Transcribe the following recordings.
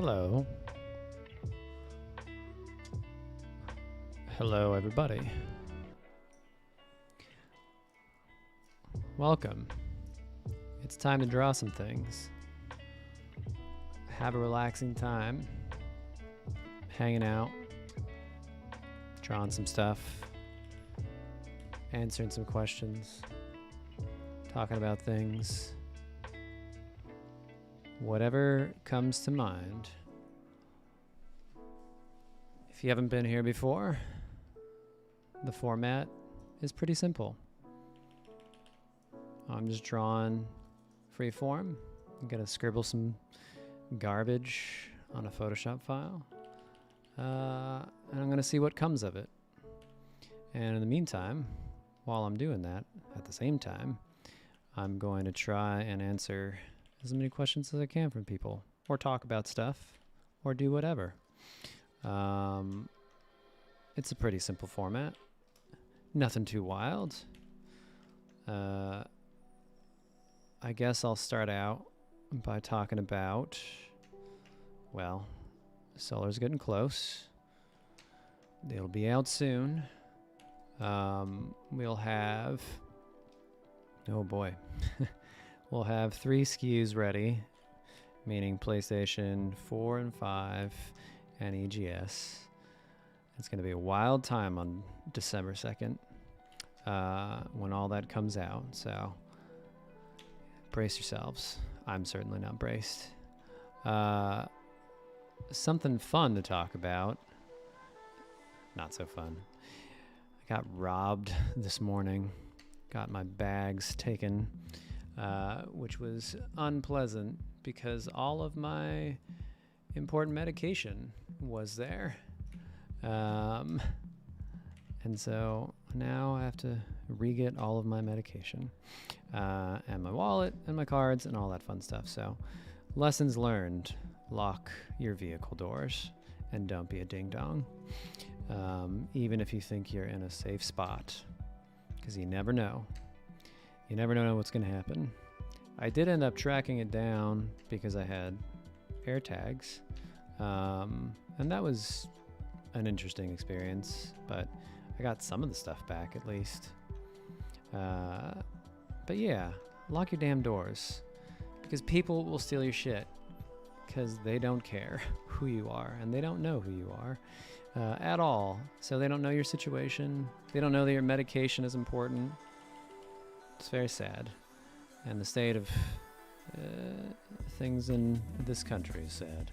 Hello. Hello, everybody. Welcome. It's time to draw some things. Have a relaxing time. Hanging out. Drawing some stuff. Answering some questions. Talking about things. Whatever comes to mind. If you haven't been here before, the format is pretty simple. I'm just drawing free form. I'm gonna scribble some garbage on a Photoshop file. And I'm gonna see what comes of it. And in the meantime, while I'm doing that, at the same time, I'm going to try and answer as many questions as I can from people, or talk about stuff, or do whatever. It's a pretty simple format. Nothing too wild. I guess I'll start out by talking about, well, solar's getting close. It'll be out soon. We'll have, oh boy. We'll have 3 SKUs ready, meaning PlayStation 4 and 5 and EGS. It's going to be a wild time on December 2nd when all that comes out, so brace yourselves. I'm certainly not braced. Something fun to talk about. Not so fun. I got robbed this morning. Got my bags taken. Which was unpleasant because all of my important medication was there. And so now I have to re-get all of my medication, and my wallet and my cards and all that fun stuff. So lessons learned: lock your vehicle doors and don't be a ding-dong, even if you think you're in a safe spot, because you never know. You never know what's going to happen. I did end up tracking it down because I had air tags. And that was an interesting experience, but I got some of the stuff back at least. But yeah, lock your damn doors, because people will steal your shit because they don't care who you are, and they don't know who you are at all. So they don't know your situation. They don't know that your medication is important. It's very sad, and the state of things in this country is sad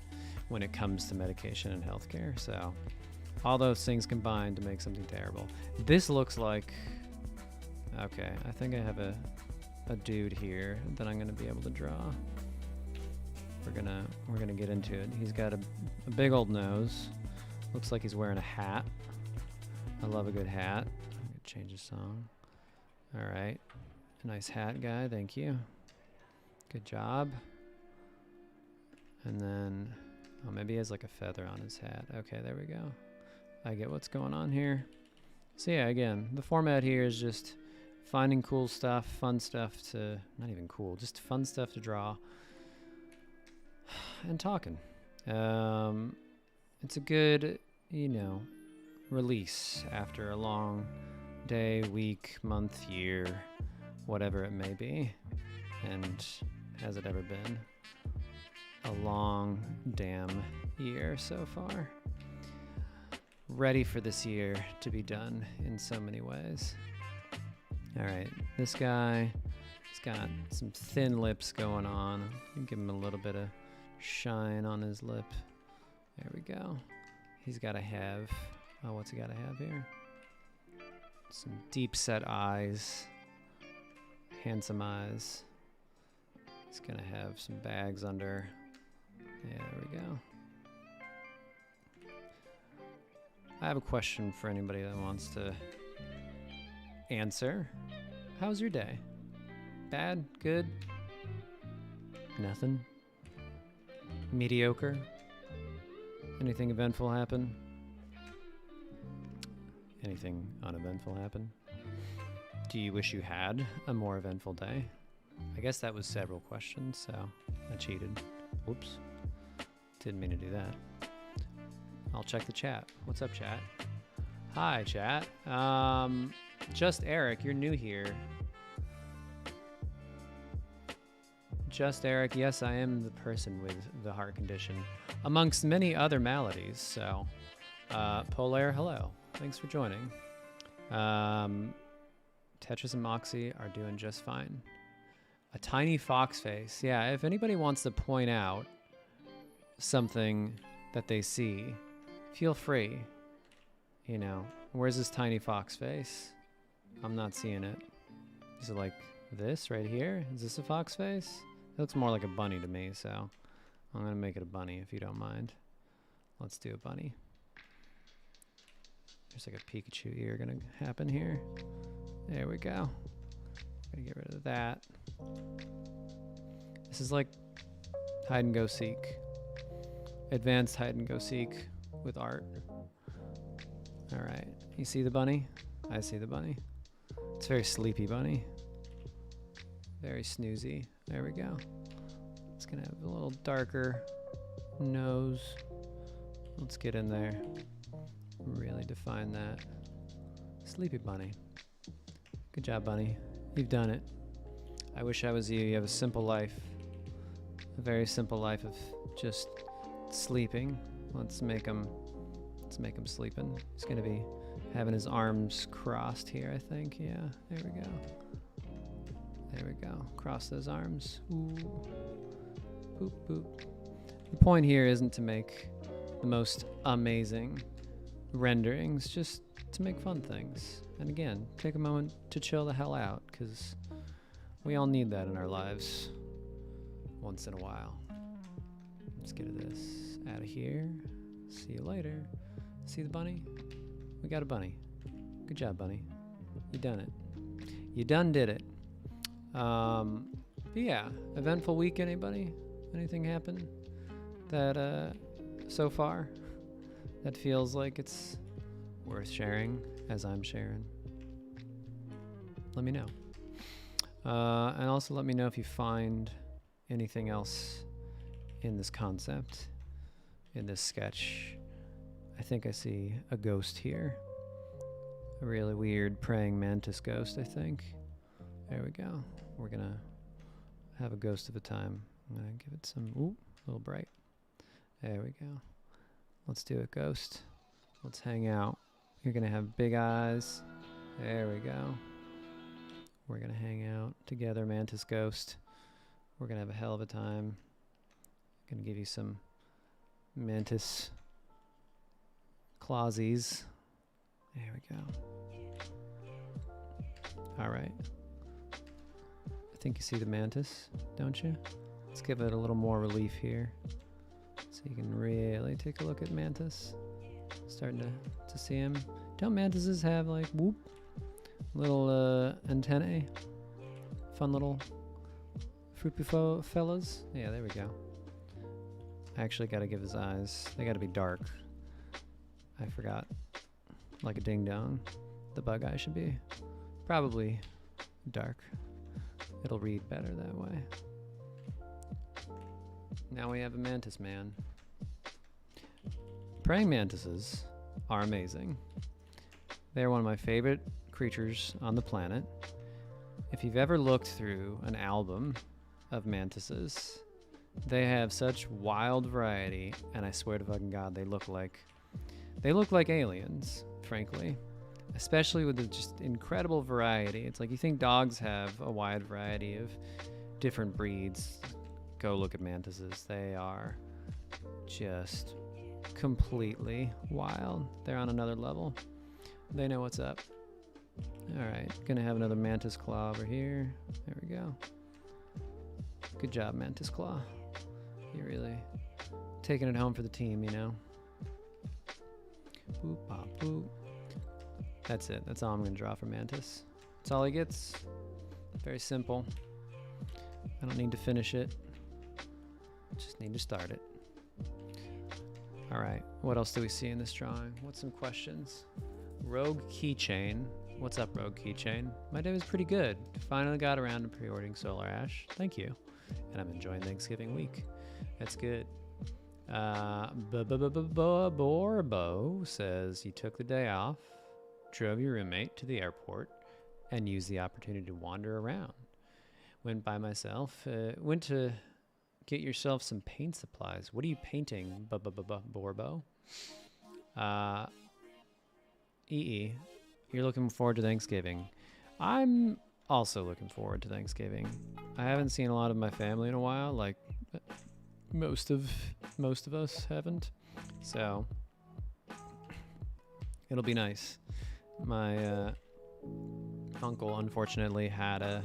when it comes to medication and healthcare. So all those things combined to make something terrible. This looks like, okay, I think I have a dude here that I'm gonna be able to draw. We're gonna get into it. He's got a big old nose. Looks like he's wearing a hat. I love a good hat. I'm gonna change the song. All right. Nice hat, guy. Thank you. Good job. And then, oh, maybe he has like a feather on his hat. Okay, there we go. I get what's going on here. So yeah, again, the format here is just finding cool stuff, fun stuff to, not even cool, just fun stuff to draw and talking. It's a good, release after a long day, week, month, year, whatever it may be. And has it ever been a long damn year so far? Ready for this year to be done in so many ways. All right, this guy, he's got some thin lips going on. Give him a little bit of shine on his lip. There we go. He's got to have, oh, what's he got to have here? Some deep set eyes. Handsome eyes. He's gonna have some bags under. Yeah, there we go. I have a question for anybody that wants to answer. How's your day? Bad? Good? Nothing? Mediocre? Anything eventful happen? Anything uneventful happen? Do you wish you had a more eventful day? I guess that was several questions, so I cheated. Whoops. Didn't mean to do that. I'll check the chat. What's up, chat? Hi, chat. Just Eric, you're new here. Just Eric, yes, I am the person with the heart condition, amongst many other maladies. So, Polaire, hello. Thanks for joining. Tetris and Moxie are doing just fine. A tiny fox face. Yeah, if anybody wants to point out something that they see, feel free. You know, where's this tiny fox face? I'm not seeing it. Is it like this right here? Is this a fox face? It looks more like a bunny to me, so I'm gonna make it a bunny if you don't mind. Let's do a bunny. There's like a Pikachu ear gonna happen here. There we go. Gotta get rid of that. This is like hide and go seek. Advanced hide and go seek with art. All right, you see the bunny? I see the bunny. It's a very sleepy bunny. Very snoozy. There we go. It's gonna have a little darker nose. Let's get in there. Really define that. Sleepy bunny. Good job, bunny. You've done it. I wish I was you. You have a simple life. A very simple life of just sleeping. Let's make him sleeping. He's gonna be having his arms crossed here, I think. Yeah, there we go. There we go. Cross those arms. Ooh. Boop, boop. The point here isn't to make the most amazing renderings, just to make fun things. And again, take a moment to chill the hell out, because we all need that in our lives once in a while. Let's get this out of here. See you later. See the bunny? We got a bunny. Good job, bunny. You done it. You done did it. But yeah, eventful week, anybody? Anything happen that so far that feels like it's worth sharing as I'm sharing? Let me know. And also let me know if you find anything else in this concept, in this sketch. I think I see a ghost here. A really weird praying mantis ghost, I think. There we go. We're gonna have a ghost of a time. I'm gonna give it some, ooh, a little bright. There we go. Let's do it, ghost. Let's hang out. You're gonna have big eyes. There we go. We're gonna hang out together, mantis ghost. We're gonna have a hell of a time. Gonna give you some mantis clawsies. There we go. All right. I think you see the mantis, don't you? Let's give it a little more relief here, so you can really take a look at mantis. Starting to see him. Don't mantises have like whoop little antennae? Fun little fruity fellas. Yeah, there we go. I actually got to give his eyes. They got to be dark. I forgot. Like a ding dong. The bug eye should be probably dark. It'll read better that way. Now we have a mantis man. Praying mantises are amazing. They're one of my favorite creatures on the planet. If you've ever looked through an album of mantises, they have such wild variety, and I swear to fucking God, they look like aliens, frankly. Especially with the just incredible variety. It's like you think dogs have a wide variety of different breeds. Go look at mantises. They are just completely wild. They're on another level. They know what's up. All right, gonna have another mantis claw over here. There we go. Good job, mantis claw. You're really taking it home for the team, you know? Boop, bop, boop. That's it. That's all I'm going to draw for mantis. That's all he gets. Very simple. I don't need to finish it. Just need to start it. All right. What else do we see in this drawing? What's some questions? Rogue Keychain. What's up, Rogue Keychain? My day was pretty good. Finally got around to pre-ordering Solar Ash. Thank you. And I'm enjoying Thanksgiving week. That's good. Borbo says you took the day off, drove your roommate to the airport, and used the opportunity to wander around. Went by myself. Went to get yourself some paint supplies. What are you painting, Borbo? You're looking forward to Thanksgiving. I'm also looking forward to Thanksgiving. I haven't seen a lot of my family in a while, like most of us haven't. So it'll be nice. My uncle unfortunately had I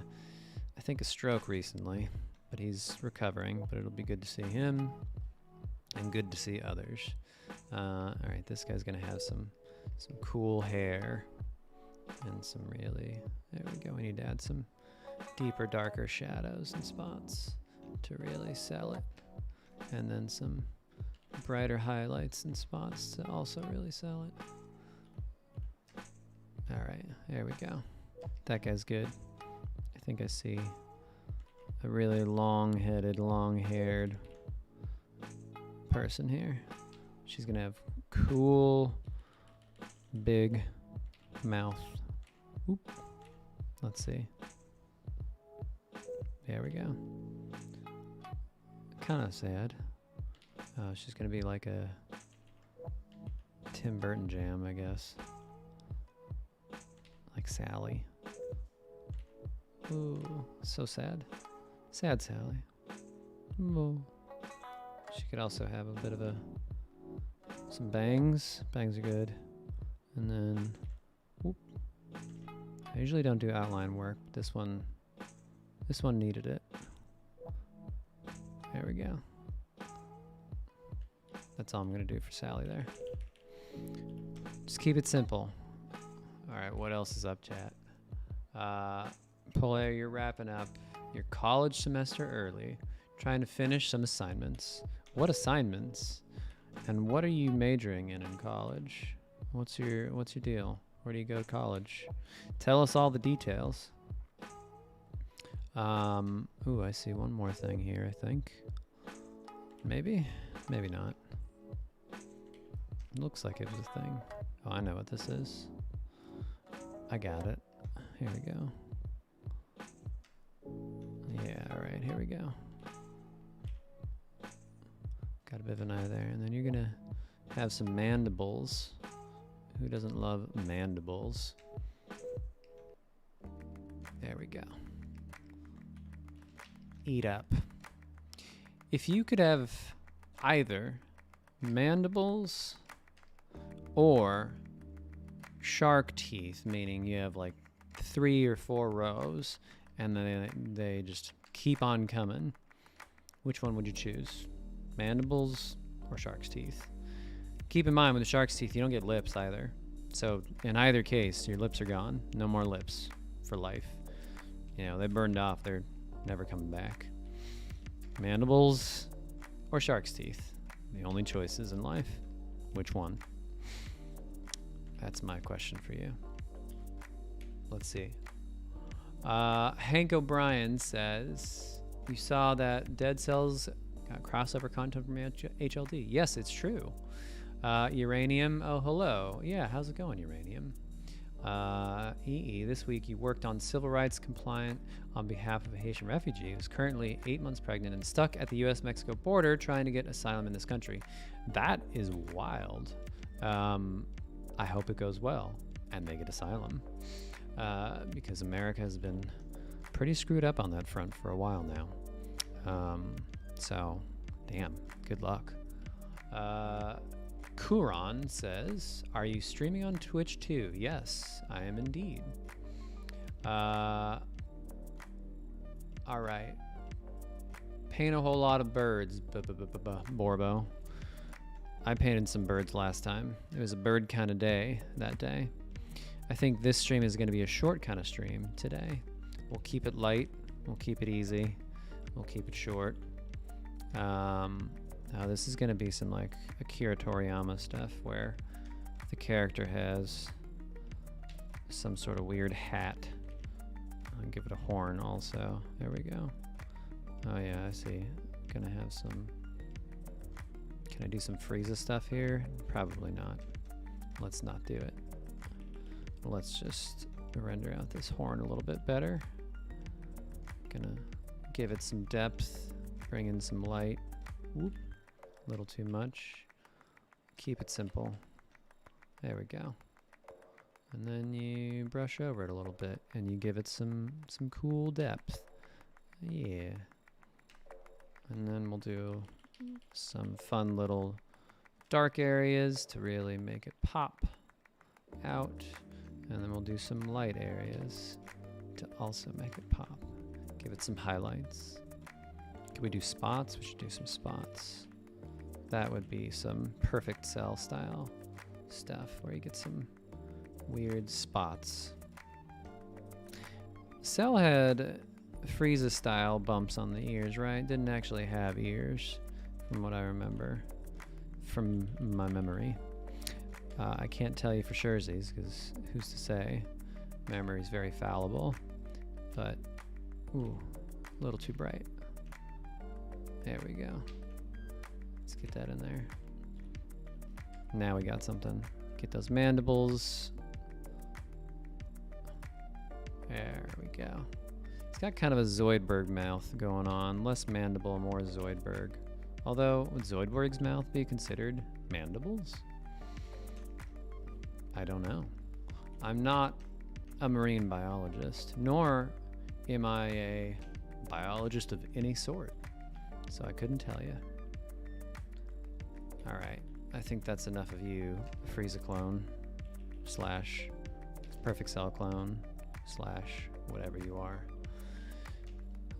think a stroke recently, but he's recovering, but it'll be good to see him and good to see others. All right, this guy's gonna have some cool hair and some really, there we go. We need to add some deeper, darker shadows and spots to really sell it. And then some brighter highlights and spots to also really sell it. All right, there we go. That guy's good. I think I see a really long-headed, long-haired person here. She's gonna have cool, big mouth. Oop. Let's see. There we go. Kind of sad. She's gonna be like a Tim Burton jam, I guess. Like Sally. Ooh, so sad. Sad Sally. Ooh. She could also have a bit of some bangs. Bangs are good. And then, whoop. I usually don't do outline work, but this one needed it. There we go. That's all I'm gonna do for Sally there. Just keep it simple. All right, what else is up, chat? Polaire, you're wrapping up your college semester early, trying to finish some assignments. What assignments? And what are you majoring in college? What's your deal? Where do you go to college? Tell us all the details. Ooh, I see one more thing here, I think. Maybe not. Looks like it was a thing. Oh, I know what this is. I got it. Here we go. Yeah, all right, here we go. Got a bit of an eye there. And then you're gonna have some mandibles. Who doesn't love mandibles? There we go. Eat up. If you could have either mandibles or shark teeth, meaning you have like 3 or 4 rows and then they just keep on coming, which one would you choose? Mandibles or shark's teeth? Keep in mind with the shark's teeth, you don't get lips either. So in either case, your lips are gone. No more lips for life. You know, they burned off. They're never coming back. Mandibles or shark's teeth? The only choices in life. Which one? That's my question for you. Let's see. Hank O'Brien says, you saw that Dead Cells got crossover content from HLD. Yes, it's true. Uranium, oh hello. Yeah, how's it going, Uranium? This week you worked on civil rights compliant on behalf of a Haitian refugee who's currently 8 months pregnant and stuck at the US-Mexico border trying to get asylum in this country. That is wild. I hope it goes well and they get asylum, because America has been pretty screwed up on that front for a while now. So, damn, good luck. Kuran says, are you streaming on Twitch too? Yes, I am indeed. All right. Paint a whole lot of birds, Borbo. I painted some birds last time. It was a bird kind of day that day. I think this stream is going to be a short kind of stream today. We'll keep it light. We'll keep it easy. We'll keep it short. Now this is going to be some like Akira Toriyama stuff where the character has some sort of weird hat. I'll give it a horn also. There we go. Oh yeah, I see. Gonna have some. Can Can I do some Frieza stuff here? Probably not. Let's not do it. Let's just render out this horn a little bit better. Gonna give it some depth, bring in some light. Whoop, a little too much. Keep it simple. There we go. And then you brush over it a little bit and you give it some cool depth. Yeah. And then we'll do some fun little dark areas to really make it pop out. And then we'll do some light areas to also make it pop. Give it some highlights. Can we do spots? We should do some spots. That would be some perfect cell style stuff where you get some weird spots. Cell had Frieza style bumps on the ears, right? Didn't actually have ears from what I remember from my memory. I can't tell you for surezies because who's to say? Memory's very fallible, but ooh, a little too bright. There we go. Let's get that in there. Now we got something. Get those mandibles. There we go. It's got kind of a Zoidberg mouth going on. Less mandible, more Zoidberg. Although, would Zoidberg's mouth be considered mandibles? I don't know. I'm not a marine biologist, nor am I a biologist of any sort. So I couldn't tell you. All right, I think that's enough of you, Frieza clone, slash perfect cell clone, slash whatever you are.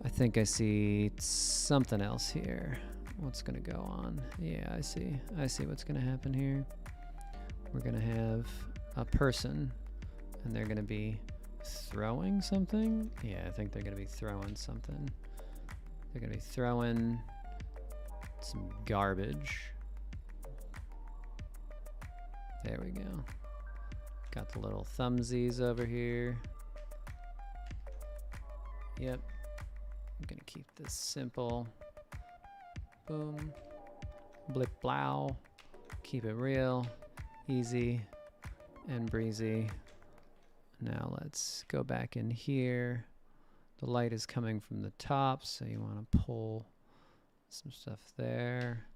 I think I see something else here. What's gonna go on? Yeah, I see what's gonna happen here. We're gonna have a person and they're gonna be throwing something. Yeah, I think they're gonna be throwing something. They're gonna be throwing some garbage. There we go. Got the little thumbsies over here. Yep. I'm gonna keep this simple. Boom. Blip blow. Keep it real, easy, and breezy. Now let's go back in here. The light is coming from the top, so you want to pull some stuff there.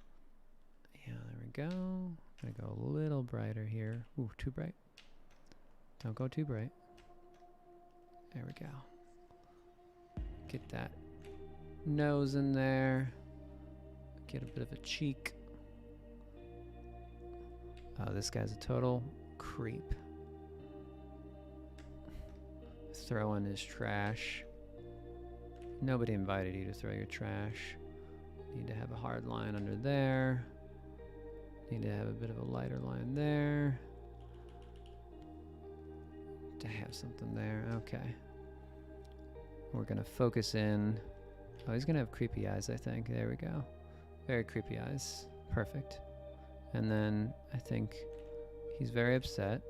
Yeah, there we go. I'm gonna go a little brighter here. Ooh, too bright. Don't go too bright. There we go. Get that nose in there. Get a bit of a cheek. Oh, this guy's a total creep. Throwing his trash. Nobody invited you to throw your trash. Need to have a hard line under there. Need to have a bit of a lighter line there. To have something there. Okay. We're gonna focus in. Oh, he's gonna have creepy eyes, I think. There we go. Very creepy eyes. Perfect. And then I think he's very upset.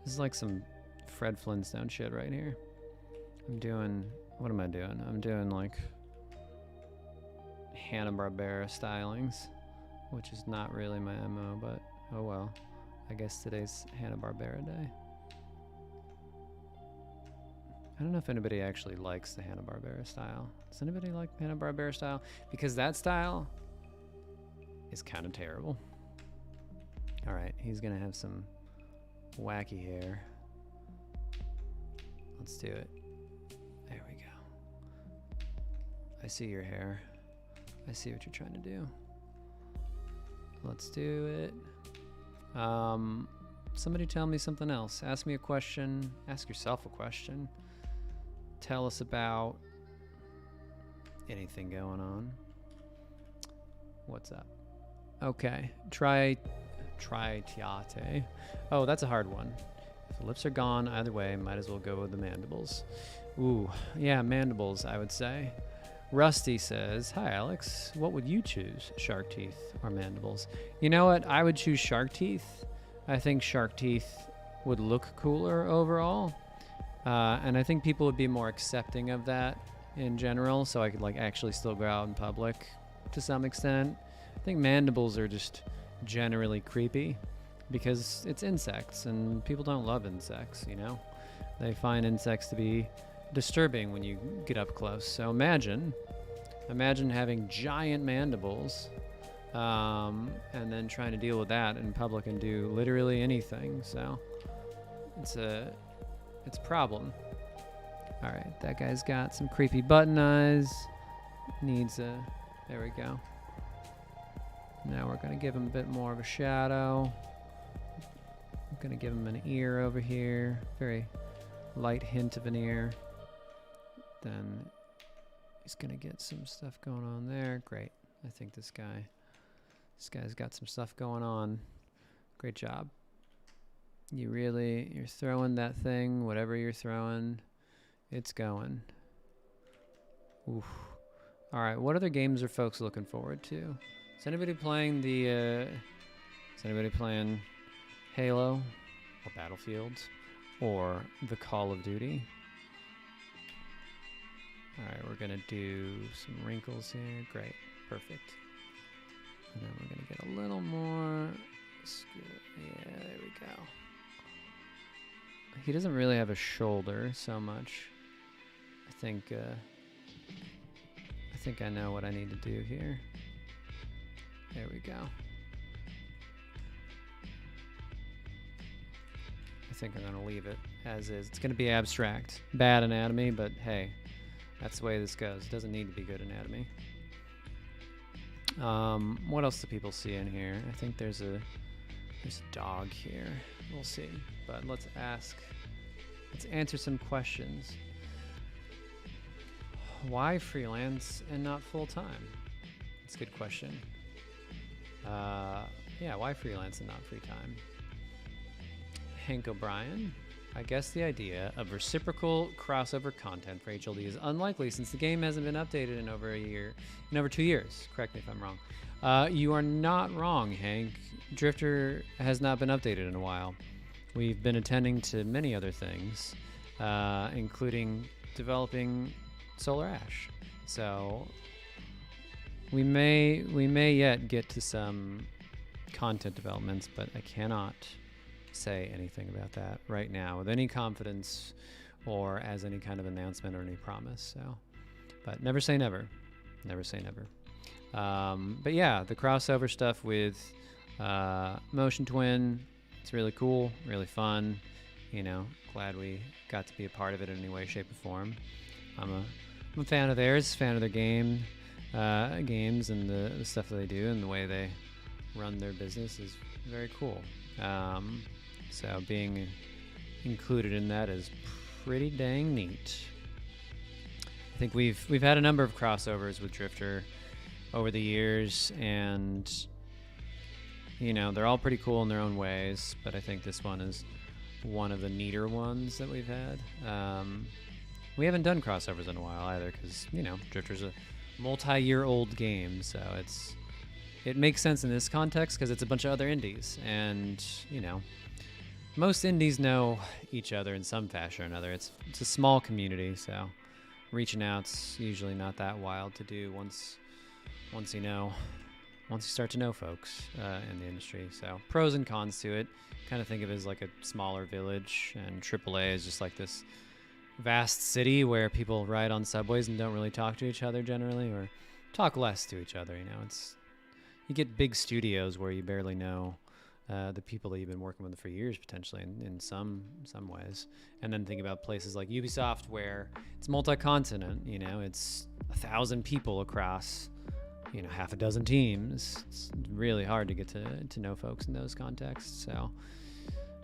This is like some Fred Flintstone shit right here. I'm doing, what am I doing? I'm doing like Hanna-Barbera stylings, which is not really my MO, but oh well. I guess today's Hanna-Barbera day. I don't know if anybody actually likes the Hanna-Barbera style. Does anybody like Hanna-Barbera style? Because that style is kind of terrible. All right, he's gonna have some wacky hair. Let's do it. There we go. I see your hair. I see what you're trying to do. Let's do it. Somebody tell me something else. Ask me a question. Ask yourself a question. Tell us about anything going on. What's up? Okay. Tritiate. Oh, that's a hard one. If the lips are gone, either way, might as well go with the mandibles. Ooh, yeah, mandibles, I would say. Rusty says, hi, Alex. What would you choose, shark teeth or mandibles? You know what? I would choose shark teeth. I think shark teeth would look cooler overall. And I think people would be more accepting of that in general, so I could like actually still go out in public to some extent. I think mandibles are just generally creepy because it's insects and people don't love insects, you know? They find insects to be disturbing when you get up close. So imagine having giant mandibles and then trying to deal with that in public and do literally anything. So it's a problem. All right, that guy's got some creepy button eyes. Needs a, there we go. Now we're gonna give him a bit more of a shadow. I'm gonna give him an ear over here. Very light hint of an ear. Then he's gonna get some stuff going on there. Great. I think this guy's got some stuff going on. Great job. You're throwing that thing, whatever you're throwing, it's going. Oof. All right, what other games are folks looking forward to? Is anybody playing Halo or Battlefield or the Call of Duty? All right, we're gonna do some wrinkles here. Great, perfect. And then we're gonna get a little more. Yeah, there we go. He doesn't really have a shoulder so much. I think I know what I need to do here. There we go. I think I'm gonna leave it as is. It's gonna be abstract. Bad anatomy, but hey, that's the way this goes. It doesn't need to be good anatomy. What else do people see in here? I think there's a dog here. We'll see. But let's answer some questions. Why freelance and not full-time? That's a good question. Yeah, why freelance and not free time? Hank O'Brien. I guess the idea of reciprocal crossover content for HLD is unlikely since the game hasn't been updated in over 2 years. Correct me if I'm wrong. You are not wrong, Hank. Drifter has not been updated in a while. We've been attending to many other things, including developing Solar Ash. So we may yet get to some content developments, but I cannot say anything about that right now with any confidence or as any kind of announcement or any promise. So, but never say never. Never say never. But yeah, the crossover stuff with Motion Twin, it's really cool, really fun. You know, glad we got to be a part of it in any way, shape, or form. I'm a fan of theirs, fan of their games and the stuff that they do and the way they run their business is very cool. So being included in that is pretty dang neat. I think we've had a number of crossovers with Drifter over the years, and you know, they're all pretty cool in their own ways, but I think this one is one of the neater ones that we've had. We haven't done crossovers in a while either because, you know, Drifter's a multi-year-old game, so it makes sense in this context because it's a bunch of other indies, and, you know, most indies know each other in some fashion or another. It's a small community, so reaching out's usually not that wild to do once you start to know folks in the industry. So pros and cons to it. Kind of think of it as like a smaller village, and AAA is just like this vast city where people ride on subways and don't really talk to each other generally, or talk less to each other. You know, you get big studios where you barely know the people that you've been working with for years, potentially in some ways. And then think about places like Ubisoft where it's multi-continent. You know, it's 1,000 people across, you know, half a dozen teams. It's really hard to get to know folks in those contexts. So,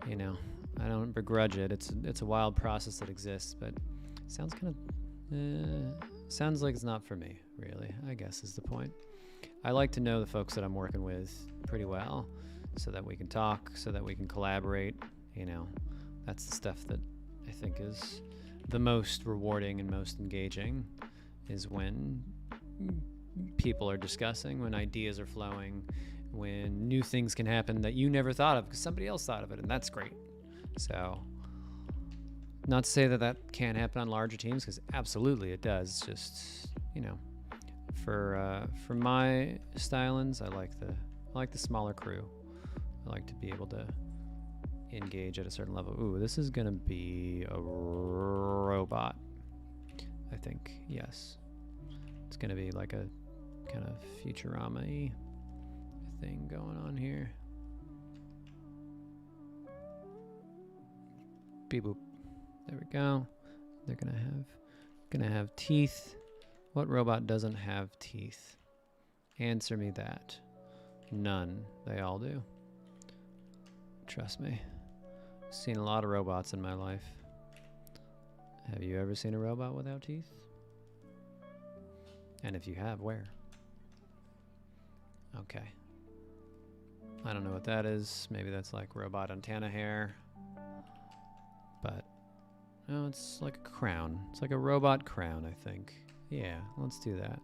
you know, I don't begrudge it. It's a wild process that exists, but sounds like it's not for me, really, I guess is the point. I like to know the folks that I'm working with pretty well so that we can talk, so that we can collaborate. You know, that's the stuff that I think is the most rewarding and most engaging, is when people are discussing, when ideas are flowing, when new things can happen that you never thought of because somebody else thought of it, and that's great. So Not to say that that can't happen on larger teams, because absolutely it does. It's just, you know, for my stylings, I like the smaller crew. I like to be able to engage at a certain level. Ooh, this is gonna be a robot, I think. Yes, it's gonna be like a kind of Futurama-y thing going on here. Beep boop. There we go. They're gonna have teeth. What robot doesn't have teeth? Answer me that. None. They all do. Trust me. I've seen a lot of robots in my life. Have you ever seen a robot without teeth? And if you have, where? Okay. I don't know what that is. Maybe that's like robot antenna hair. But no, it's like a crown. It's like a robot crown, I think. Yeah, let's do that.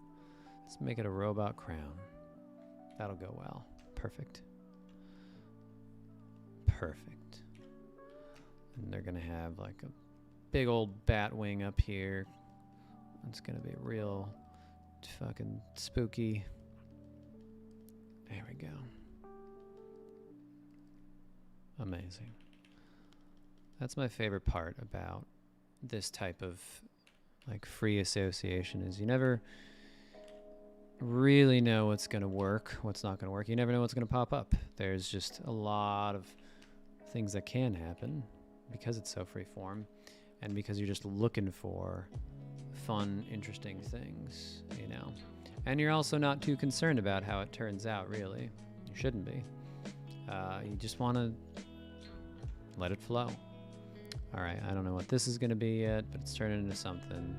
Let's make it a robot crown. That'll go well. Perfect. Perfect. And they're gonna have like a big old bat wing up here. It's gonna be real fucking spooky. There we go. Amazing. That's my favorite part about this type of like free association is you never really know what's going to work, what's not going to work. You never know what's going to pop up. There's just a lot of things that can happen because it's so free form and because you're just looking for fun, interesting things, you know. And you're also not too concerned about how it turns out, really. You shouldn't be. You just want to let it flow. All right, I don't know what this is going to be yet, but it's turning into something.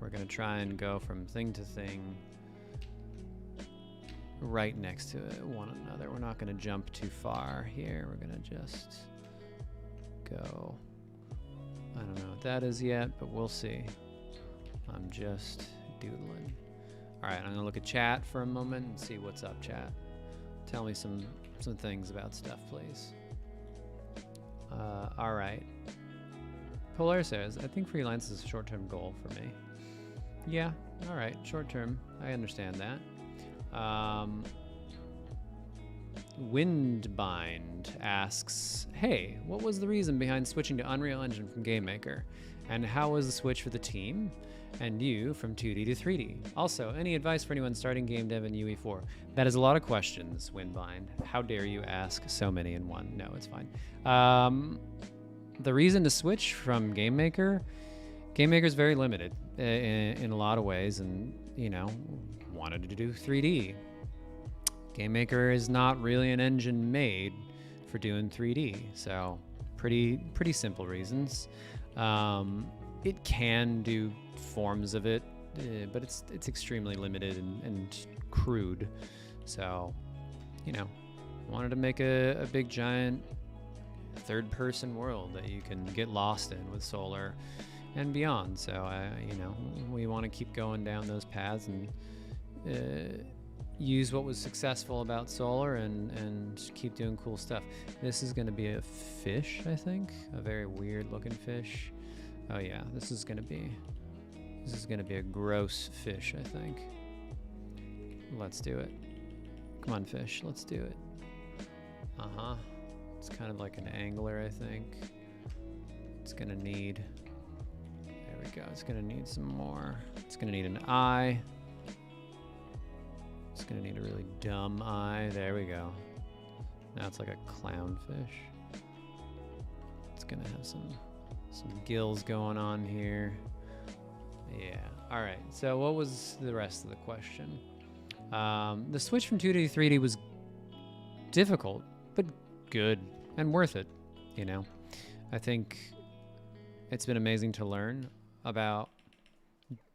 We're going to try and go from thing to thing right next to one another. We're not going to jump too far here. We're going to just go. I don't know what that is yet, but we'll see. I'm just doodling. All right, I'm going to look at chat for a moment and see what's up, chat. Tell me some things about stuff, please. All right. Polar says, I think freelance is a short-term goal for me. Yeah, all right, short-term. I understand that. Windbind asks, hey, what was the reason behind switching to Unreal Engine from GameMaker? And how was the switch for the team and you from 2D to 3D? Also, any advice for anyone starting game dev in UE4? That is a lot of questions, Windbind. How dare you ask so many in one? No, it's fine. The reason to switch from GameMaker is very limited in a lot of ways, and, you know, wanted to do 3D. GameMaker is not really an engine made for doing 3D, so pretty simple reasons. It can do forms of it, but it's extremely limited and crude. So, you know, wanted to make a big giant third-person world that you can get lost in with solar and beyond. So, you know, we want to keep going down those paths and use what was successful about solar and keep doing cool stuff. This is going to be a fish, I think, a very weird-looking fish. Oh yeah, this is going to be a gross fish, I think. Let's do it. Come on, fish, let's do it. Uh-huh. It's kind of like an angler, I think. It's gonna need, there we go. It's gonna need some more. It's gonna need an eye. It's gonna need a really dumb eye. There we go. Now it's like a clownfish. It's gonna have some gills going on here. Yeah. All right. So what was the rest of the question? The switch from 2D to 3D was difficult, but good and worth it. You know, I think it's been amazing to learn about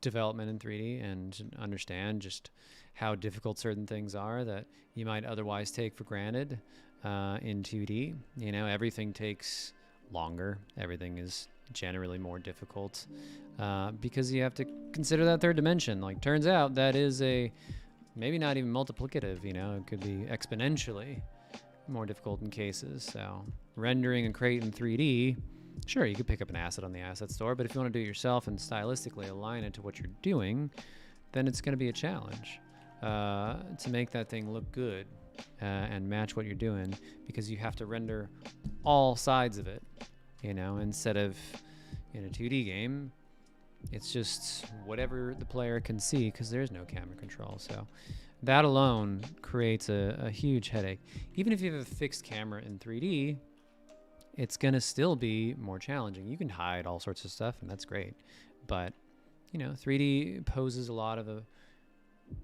development in 3D and understand just how difficult certain things are that you might otherwise take for granted in 2D. You know, everything takes longer. Everything is generally more difficult because you have to consider that third dimension. Like, turns out that is maybe not even multiplicative, you know, it could be exponentially more difficult in cases. So rendering a crate in 3D Sure, you could pick up an asset on the asset store, but if you want to do it yourself and stylistically align it to what you're doing, then it's going to be a challenge to make that thing look good and match what you're doing, because you have to render all sides of it, you know, instead of in a 2D game, it's just whatever the player can see because there's no camera control. So that alone creates a huge headache. Even if you have a fixed camera in 3D, it's going to still be more challenging. You can hide all sorts of stuff, and that's great. But, you know, 3D poses a lot of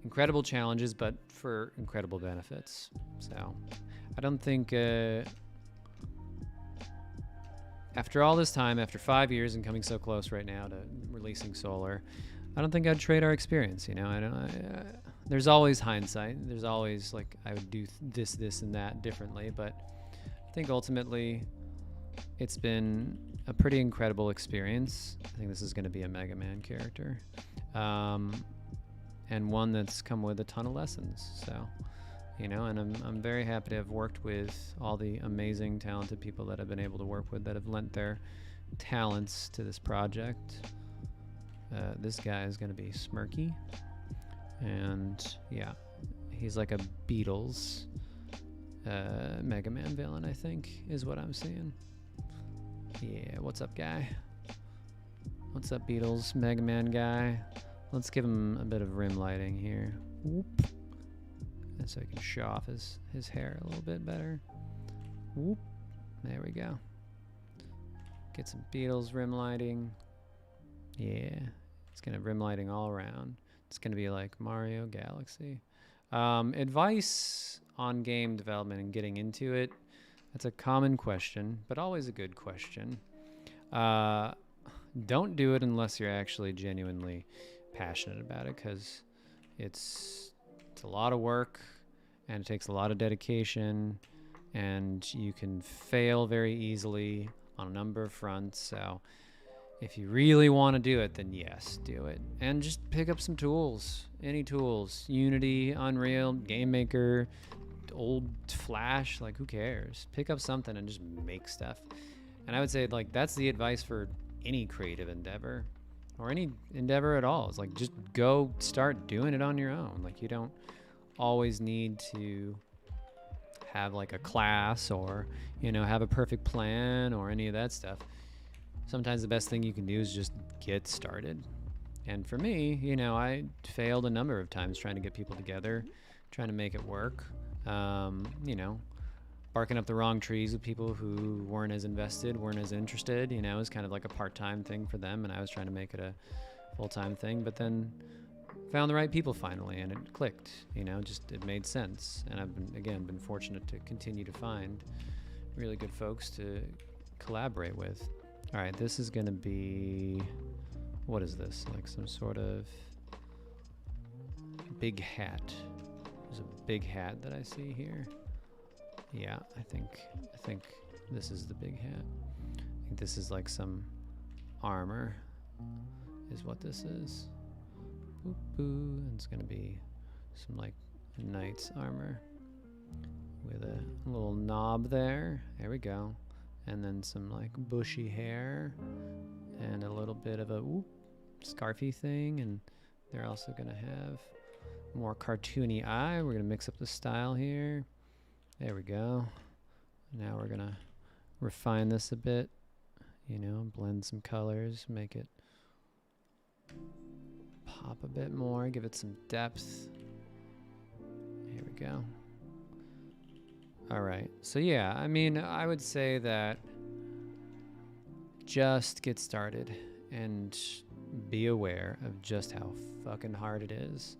incredible challenges, but for incredible benefits. So I don't think... after all this time, after 5 years and coming so close right now to releasing Solar, I don't think I'd trade our experience, you know. There's always hindsight. There's always, like, I would do this, and that differently. But I think ultimately it's been a pretty incredible experience. I think this is going to be a Mega Man character. And one that's come with a ton of lessons. So, you know, and I'm very happy to have worked with all the amazing, talented people that I've been able to work with that have lent their talents to this project. This guy is going to be Smirky. And, yeah, he's like a Beatles Mega Man villain, I think, is what I'm seeing. Yeah, what's up, guy? What's up, Beatles Mega Man guy? Let's give him a bit of rim lighting here. Whoop. And so he can show off his hair a little bit better. Whoop. There we go. Get some Beatles rim lighting. Yeah. It's going to rim lighting all around. It's going to be like Mario Galaxy. Advice on game development and getting into it. That's a common question, but always a good question. Don't do it unless you're actually genuinely passionate about it, because it's a lot of work and it takes a lot of dedication, and you can fail very easily on a number of fronts. So if you really want to do it, then yes, do it. And just pick up some tools, any tools, Unity, Unreal, Game Maker, old Flash, like who cares? Pick up something and just make stuff. And I would say, like, that's the advice for any creative endeavor or any endeavor at all. It's like, just go start doing it on your own. Like, you don't always need to have like a class or, you know, have a perfect plan or any of that stuff. Sometimes the best thing you can do is just get started. And for me, you know, I failed a number of times trying to get people together, trying to make it work. You know, barking up the wrong trees with people who weren't as invested, weren't as interested. You know, it was kind of like a part-time thing for them, and I was trying to make it a full-time thing. But then found the right people finally, and it clicked. You know, just it made sense. And I've been fortunate to continue to find really good folks to collaborate with. All right, this is going to be, what is this? Like some sort of big hat. There's a big hat that I see here. Yeah, I think this is the big hat. I think this is like some armor is what this is. Boop, boo. And it's going to be some like knight's armor with a little knob there. There we go. And then some like bushy hair and a little bit of a scarfy thing. And they're also going to have more cartoony eye. We're going to mix up the style here. There we go. Now we're going to refine this a bit, you know, blend some colors, make it pop a bit more, give it some depth. Here we go. All right. So yeah, I mean, I would say that just get started and be aware of just how fucking hard it is.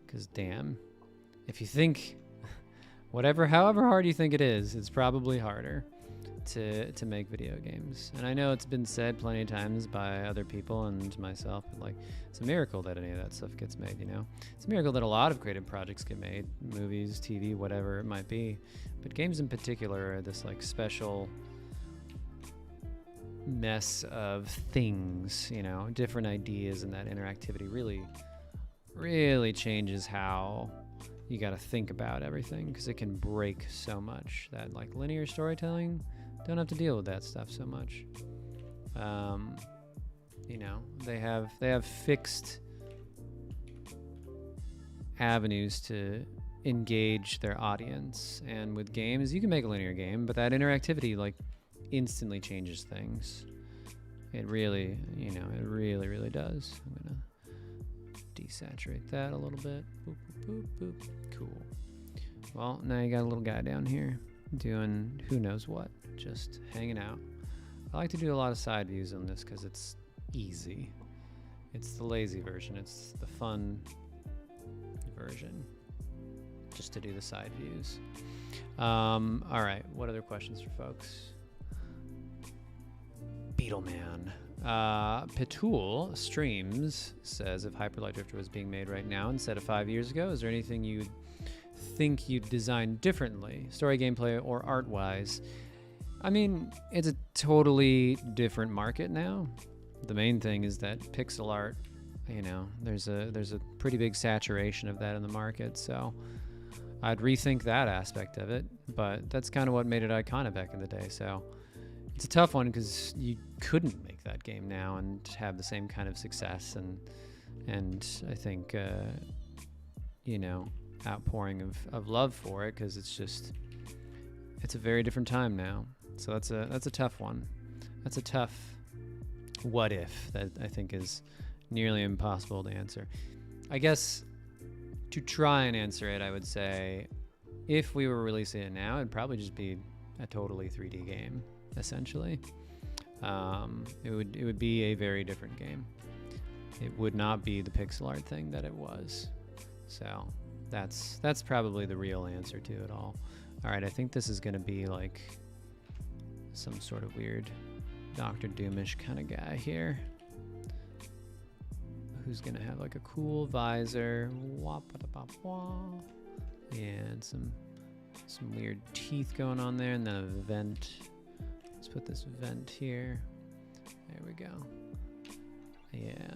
Because damn, if you think however hard you think it is, it's probably harder to make video games. And I know it's been said plenty of times by other people and myself, but like, it's a miracle that any of that stuff gets made, you know? It's a miracle that a lot of creative projects get made, movies, TV, whatever it might be. But games in particular are this like special mess of things, you know, different ideas, and that interactivity really changes how you got to think about everything, because it can break so much that like linear storytelling don't have to deal with that stuff so much. You know, they have fixed avenues to engage their audience, and with games you can make a linear game, but that interactivity like instantly changes things. It really, you know, it really does. I'm gonna desaturate that a little bit. Boop, boop, boop, boop. Cool. Well, now you got a little guy down here doing who knows what, just hanging out. I like to do a lot of side views on this because it's easy. It's the lazy version. It's the fun version, just to do the side views. All right, what other questions for folks? Beetleman. Petul Streams says, if Hyper Light Drifter was being made right now instead of 5 years ago, is there anything you'd think you'd design differently, story, gameplay, or art-wise? I mean, it's a totally different market now. The main thing is that pixel art, you know, there's a pretty big saturation of that in the market, so I'd rethink that aspect of it, but that's kind of what made it iconic back in the day, so it's a tough one because you couldn't make that game now and have the same kind of success and I think, you know, outpouring of love for it, because it's a very different time now. So that's a tough one. That's a tough what if that I think is nearly impossible to answer. I guess to try and answer it, I would say if we were releasing it now, it'd probably just be a totally 3D game, essentially. It would be a very different game. It would not be the pixel art thing that it was. So that's probably the real answer to it all. All right, I think this is going to be like some sort of weird Dr. Doomish kind of guy here, who's going to have like a cool visor, and some weird teeth going on there, and then a vent. Let's put this vent here. There we go. Yeah.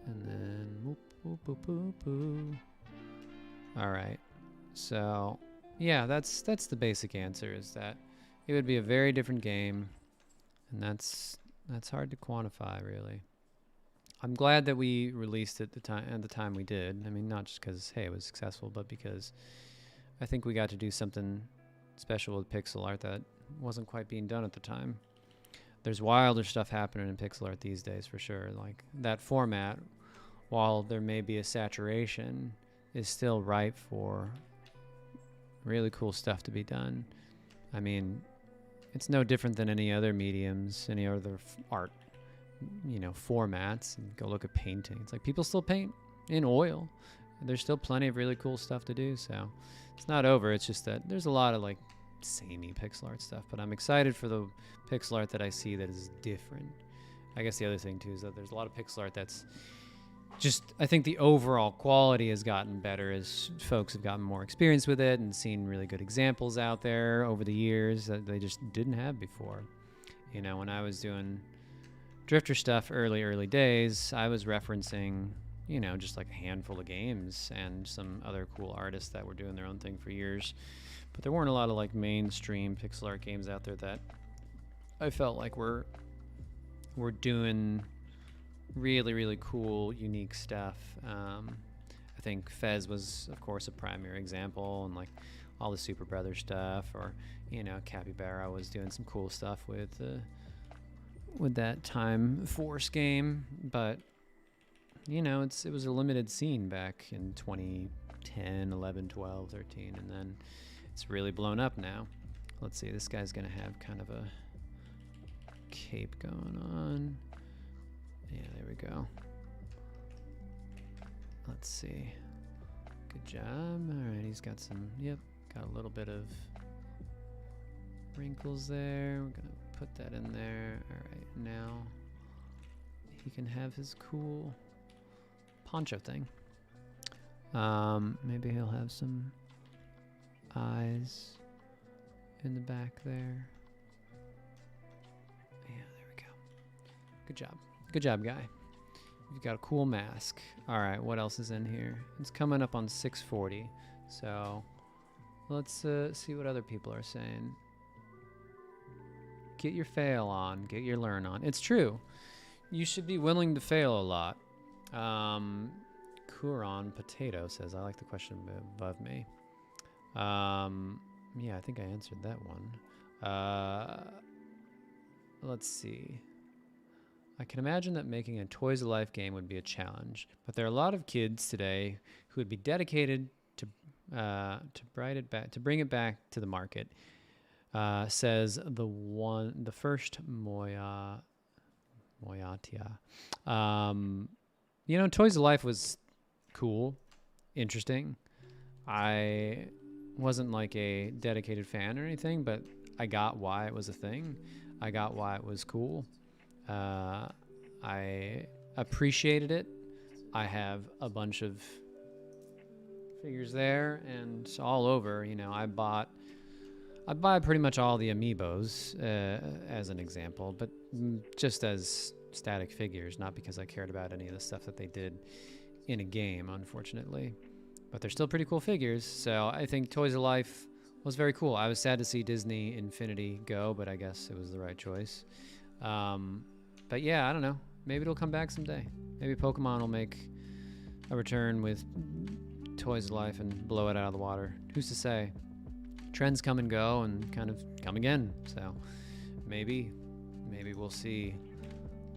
And then whoop, whoop, whoop, whoop, whoop. All right. So yeah, that's the basic answer, is that it would be a very different game, and that's hard to quantify, really. I'm glad that we released it at the time we did. I mean, not just because hey, it was successful, but because I think we got to do something special with pixel art that wasn't quite being done at the time. There's wilder stuff happening in pixel art these days for sure. Like that format, while there may be a saturation, is still ripe for really cool stuff to be done. I mean, it's no different than any other mediums, any other art, you know, formats. And go look at painting. It's like people still paint in oil. There's still plenty of really cool stuff to do. So it's not over. It's just that there's a lot of like samey pixel art stuff, but I'm excited for the pixel art that I see that is different. I guess the other thing too is that there's a lot of pixel art that's just, I think the overall quality has gotten better as folks have gotten more experience with it and seen really good examples out there over the years that they just didn't have before. You know, when I was doing Drifter stuff early days, I was referencing, you know, just like a handful of games and some other cool artists that were doing their own thing for years. But there weren't a lot of like mainstream pixel art games out there that I felt like were doing really cool, unique stuff. I think Fez was, of course, a primary example, and like all the Super Brothers stuff, or you know, Capybara was doing some cool stuff with that Time Force game. But you know, it was a limited scene back in 2010, 11, 12, 13, and then it's really blown up now. Let's see, this guy's gonna have kind of a cape going on. Yeah, there we go. Let's see. Good job. All right, he's got some, got a little bit of wrinkles there. We're gonna put that in there. All right, now he can have his cool poncho thing. Maybe he'll have some eyes in the back there. Yeah, there we go. Good job. Good job, guy. You've got a cool mask. All right, what else is in here? It's coming up on 6:40, so let's see what other people are saying. get your fail on, get your learn on. It's true. You should be willing to fail a lot. Kuron Potato says, I like the question above me. Yeah, I think I answered that one. Let's see. I can imagine that making a Toys of Life game would be a challenge, but there are a lot of kids today who would be dedicated to bring it back to the market. Says the first Moyatia. Toys of Life was cool, interesting. I wasn't like a dedicated fan or anything, but I got why it was a thing. I got why it was cool. I appreciated it. I have a bunch of figures there and all over. I buy pretty much all the amiibos as an example, but just as static figures, not because I cared about any of the stuff that they did in a game, unfortunately. But they're still pretty cool figures, so I think Toys of Life was very cool. I was sad to see Disney Infinity go, but I guess it was the right choice. But yeah, I don't know. Maybe it'll come back someday. Maybe Pokemon will make a return with Toys of Life and blow it out of the water. Who's to say? Trends come and go and kind of come again. So maybe we'll see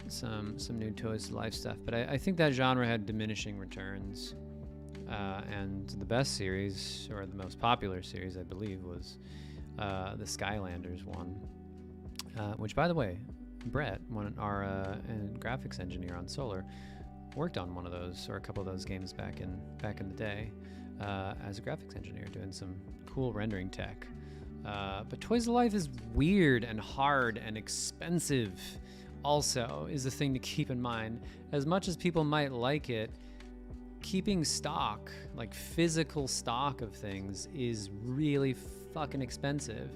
some new Toys of Life stuff. But I think that genre had diminishing returns. And the best series, or the most popular series, I believe, was the Skylanders one. Which, by the way, Brett, our graphics engineer on Solar, worked on one of those, or a couple of those games back in the day, as a graphics engineer, doing some cool rendering tech. But Toys of Life is weird and hard and expensive. Also, is the thing to keep in mind. As much as people might like it, keeping stock, like physical stock of things, is really fucking expensive.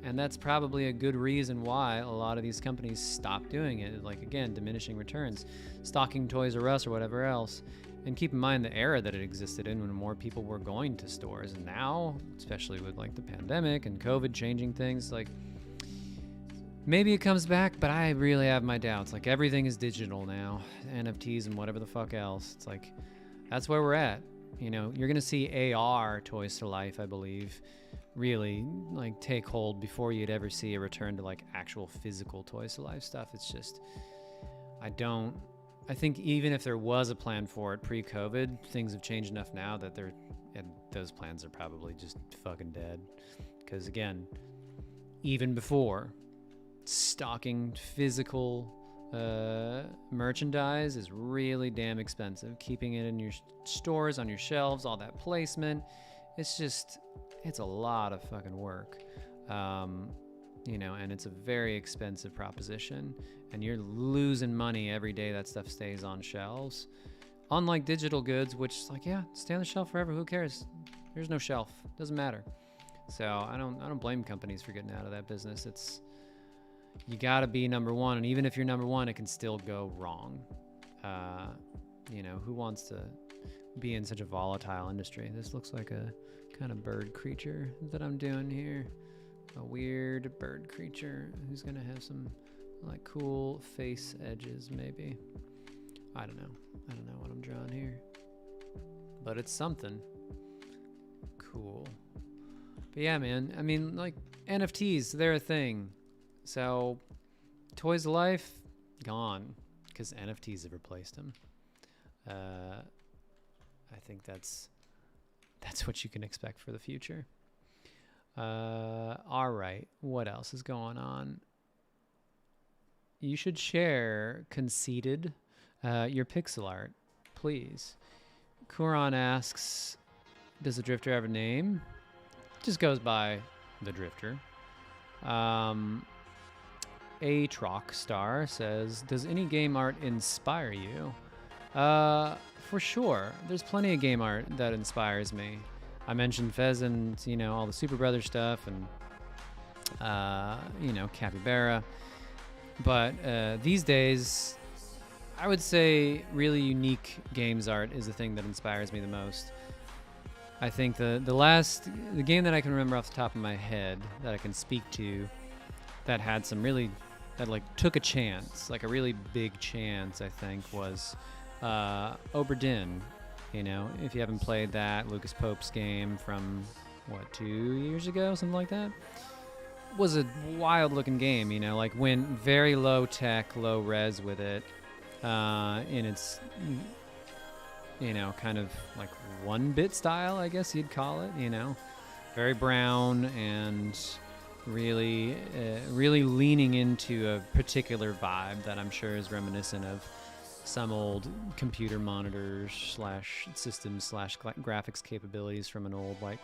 And that's probably a good reason why a lot of these companies stop doing it. Like, again, diminishing returns, stocking Toys R Us or whatever else. And keep in mind the era that it existed in when more people were going to stores. And now, especially with like the pandemic and COVID changing things, like maybe it comes back, but I really have my doubts. Like, everything is digital now, NFTs and whatever the fuck else. It's like, that's where we're at. You're going to see AR Toys to Life, I believe, really like take hold before you'd ever see a return to like actual physical Toys to Life stuff. It's just, I think even if there was a plan for it pre-COVID, things have changed enough now that those plans are probably just fucking dead. Because again, even before, stocking physical merchandise is really damn expensive. Keeping it in your stores, on your shelves, all that placement, it's a lot of fucking work. And it's a very expensive proposition, and you're losing money every day that stuff stays on shelves. Unlike digital goods, which is like, yeah, stay on the shelf forever. Who cares? There's no shelf. Doesn't matter. So I don't blame companies for getting out of that business. You gotta be number one, and even if you're number one, it can still go wrong. Who wants to be in such a volatile industry? This looks like a kind of bird creature that I'm doing here. A weird bird creature who's gonna have some like cool face edges, maybe. I don't know what I'm drawing here, but it's something cool. But yeah, man, I mean, like, NFTs, they're a thing. So Toys of Life, gone, because NFTs have replaced them. I think that's what you can expect for the future. All right, what else is going on? You should share, Conceited, your pixel art, please. Kuran asks, does the Drifter have a name? Just goes by the Drifter. Atroc Star says, does any game art inspire you? For sure. There's plenty of game art that inspires me. I mentioned Fez and, all the Super Brothers stuff and, Capybara. But these days, I would say really unique games art is the thing that inspires me the most. I think the game that I can remember off the top of my head that I can speak to that had some really, that like took a chance, like a really big chance, I think, was Obra Dinn. You know, if you haven't played that, Lucas Pope's game from, what, 2 years ago, something like that, was a wild looking game, you know, like went very low tech, low res with it, in its, you know, kind of like 1-bit style, I guess you'd call it, you know, very brown and really, really leaning into a particular vibe that I'm sure is reminiscent of some old computer monitors slash systems slash graphics capabilities from an old, like,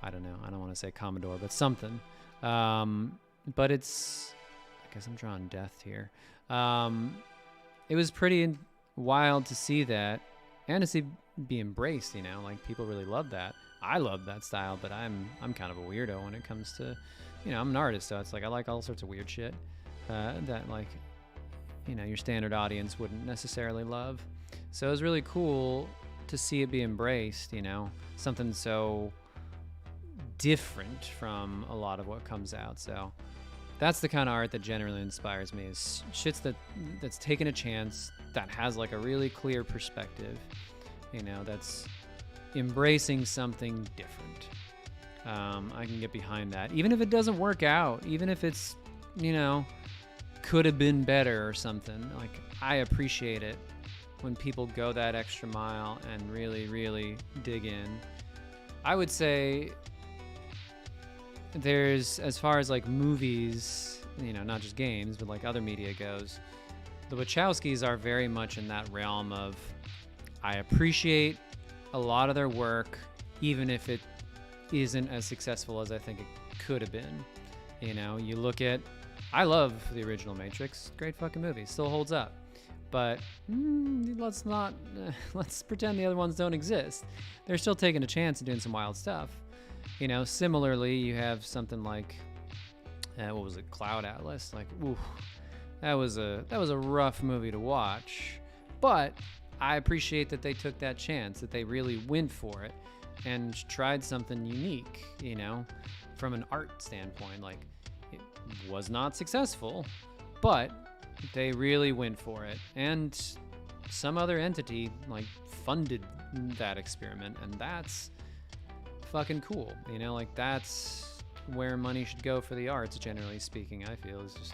I don't know, I don't want to say Commodore, but something. But it's, I guess I'm drawing death here. It was pretty wild to see that and to see be embraced, you know, like people really love that. I love that style, but I'm kind of a weirdo when it comes to, you know, I'm an artist, so it's like I like all sorts of weird shit that, like, you know, your standard audience wouldn't necessarily love. So it was really cool to see it be embraced, you know, something so different from a lot of what comes out. So that's the kind of art that generally inspires me, is shits that's taken a chance, that has like a really clear perspective, you know, that's embracing something different. I can get behind that, even if it doesn't work out, even if it's, you know, could have been better or something. Like, I appreciate it when people go that extra mile and really, really dig in. I would say there's, as far as like movies, you know, not just games, but like other media goes, the Wachowskis are very much in that realm of, I appreciate a lot of their work, even if it isn't as successful as I think it could have been. You know, you look at, I love the original Matrix, great fucking movie, still holds up. But let's pretend the other ones don't exist. They're still taking a chance and doing some wild stuff. You know, similarly, you have something like, what was it, Cloud Atlas? Like, ooh, that was a rough movie to watch. But I appreciate that they took that chance, that they really went for it and tried something unique, you know, from an art standpoint. Like, it was not successful, but they really went for it. And some other entity, like, funded that experiment, and that's fucking cool, you know, like, that's where money should go for the arts, generally speaking, I feel, is just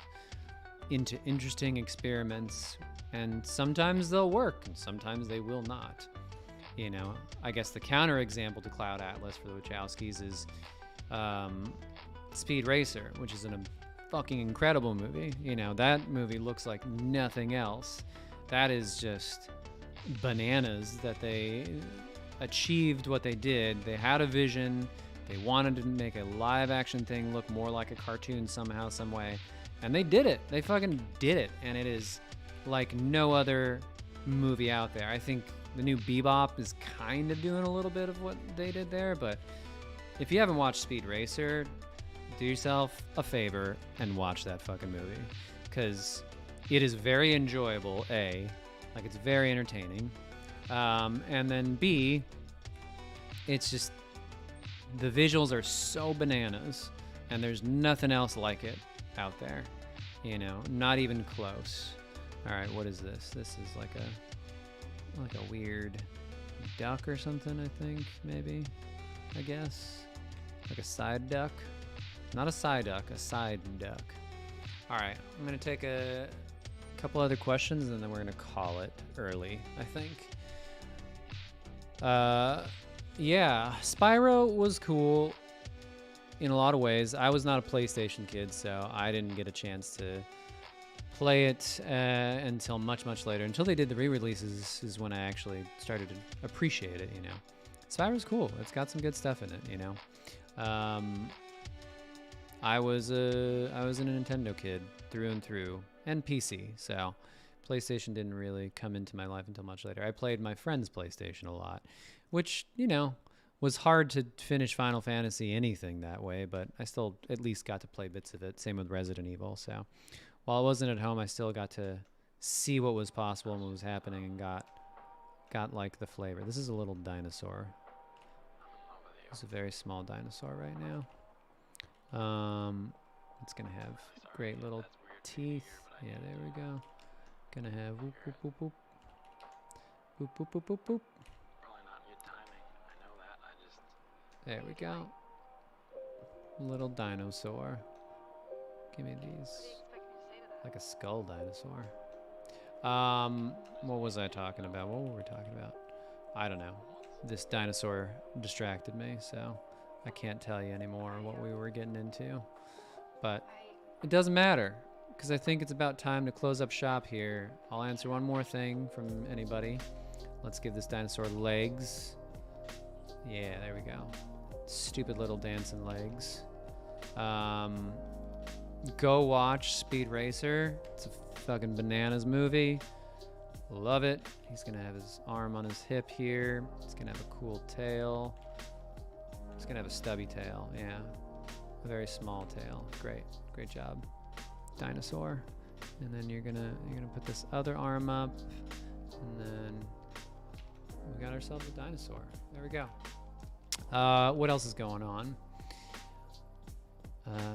into interesting experiments. And sometimes they'll work, and sometimes they will not. You know, I guess the counterexample to Cloud Atlas for the Wachowskis is Speed Racer, which is a fucking incredible movie. You know, that movie looks like nothing else. That is just bananas that they achieved what they did. They had a vision. They wanted to make a live action thing look more like a cartoon somehow, some way. And they did it. They fucking did it. And it is like no other movie out there. I think the new Bebop is kind of doing a little bit of what they did there, but if you haven't watched Speed Racer, do yourself a favor and watch that fucking movie, because it is very enjoyable, A, like, it's very entertaining, and then B, it's just, the visuals are so bananas, and there's nothing else like it out there, you know, not even close. All right, what is this? This is like a weird duck or something, I think, maybe, I guess. Like a side duck. Not a side duck, a side duck. All right, I'm going to take a couple other questions, and then we're going to call it early, I think. Yeah, Spyro was cool in a lot of ways. I was not a PlayStation kid, so I didn't get a chance to play it until much, much later. Until they did the re-releases is when I actually started to appreciate it, you know. Spyro's cool. It's got some good stuff in it, you know. I was a Nintendo kid through and through, and PC, so PlayStation didn't really come into my life until much later. I played my friend's PlayStation a lot, which, you know, was hard to finish Final Fantasy anything that way, but I still at least got to play bits of it. Same with Resident Evil, so while I wasn't at home, I still got to see what was possible and what was happening, and got like the flavor. This is a little dinosaur. It's a very small dinosaur right now. It's gonna have great little teeth. Yeah, there we go. Gonna have whoop, whoop, whoop, whoop. Boop, boop, boop, boop, boop. Probably not good timing. I know that. There we go. Little dinosaur. Give me these. Like a skull dinosaur. What was I talking about? What were we talking about? I don't know. This dinosaur distracted me, so I can't tell you anymore what we were getting into. But it doesn't matter, because I think it's about time to close up shop here. I'll answer one more thing from anybody. Let's give this dinosaur legs. Yeah, there we go. Stupid little dancing legs. Go watch Speed Racer. It's a fucking bananas movie. Love it. He's gonna have his arm on his hip here. He's gonna have a cool tail. He's gonna have a stubby tail. Yeah, a very small tail. Great job, dinosaur. And then you're gonna put this other arm up, and then we got ourselves a dinosaur. There we go. What else is going on?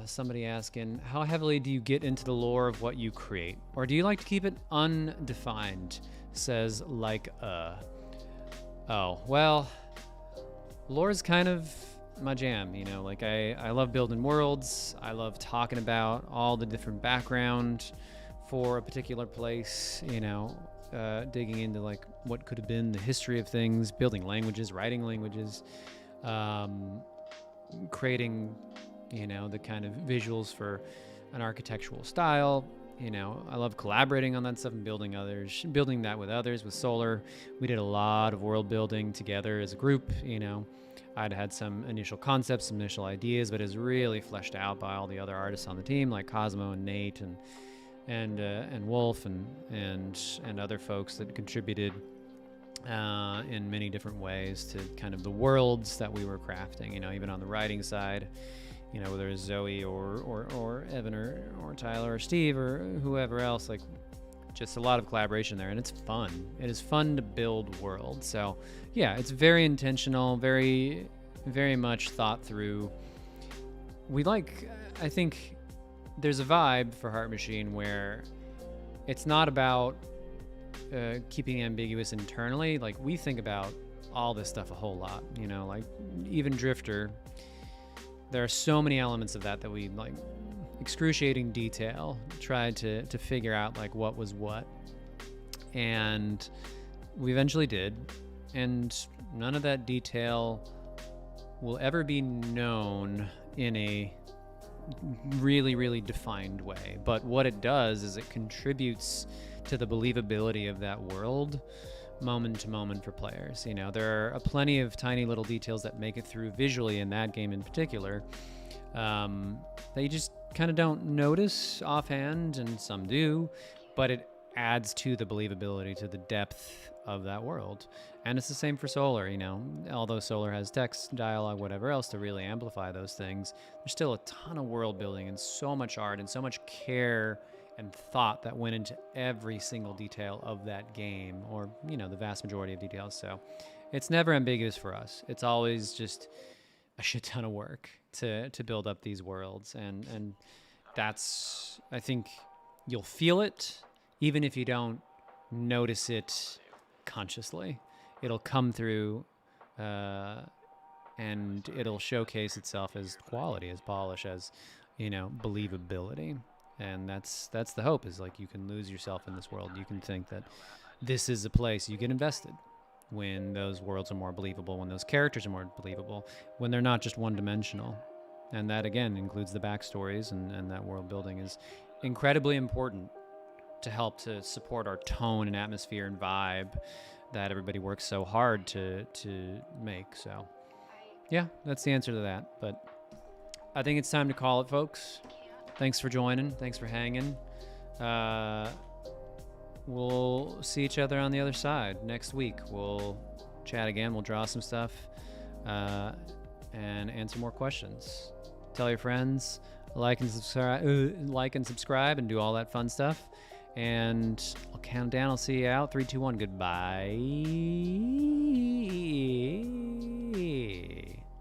Somebody asking, how heavily do you get into the lore of what you create? Or do you like to keep it undefined? Says oh, well, lore is kind of my jam, you know, like I love building worlds. I love talking about all the different background for a particular place, you know, digging into like what could have been the history of things, building languages, writing languages, creating, you know, the kind of visuals for an architectural style. You know, I love collaborating on that stuff and building that with others. With Solar, we did a lot of world building together as a group. You know, I'd had some initial concepts, some initial ideas, but it was really fleshed out by all the other artists on the team, like Cosmo and Nate and Wolf and other folks that contributed in many different ways to kind of the worlds that we were crafting. You know, even on the writing side. You know, whether it's Zoe or Evan or Tyler or Steve or whoever else, like just a lot of collaboration there, and it's fun. It is fun to build worlds. So yeah, it's very intentional, very, very much thought through. I think there's a vibe for Heart Machine where it's not about keeping ambiguous internally. Like we think about all this stuff a whole lot, you know, like even Drifter. There are so many elements of that we like excruciating detail tried to figure out like what was what, and we eventually did, and none of that detail will ever be known in a really, really defined way. But what it does is it contributes to the believability of that world moment to moment for players. You know, there are plenty of tiny little details that make it through visually in that game in particular, that you just kind of don't notice offhand, and some do, but it adds to the believability, to the depth of that world. And it's the same for Solar, you know, although Solar has text, dialogue, whatever else to really amplify those things, there's still a ton of world building and so much art and so much care and thought that went into every single detail of that game, or, you know, the vast majority of details. So it's never ambiguous for us. It's always just a shit ton of work to build up these worlds. And that's, I think you'll feel it, even if you don't notice it consciously. It'll come through, and it'll showcase itself as quality, as polish, as, you know, believability. And that's the hope, is like you can lose yourself in this world. You can think that this is a place you get invested when those worlds are more believable, when those characters are more believable, when they're not just one-dimensional. And that, again, includes the backstories, and that world building is incredibly important to help to support our tone and atmosphere and vibe that everybody works so hard to make. So, yeah, that's the answer to that. But I think it's time to call it, folks. Thanks for joining. Thanks for hanging. We'll see each other on the other side next week. We'll chat again. We'll draw some stuff and answer more questions. Tell your friends, like and subscribe, and do all that fun stuff. And I'll count down. I'll see you out. 3, 2, 1. Goodbye.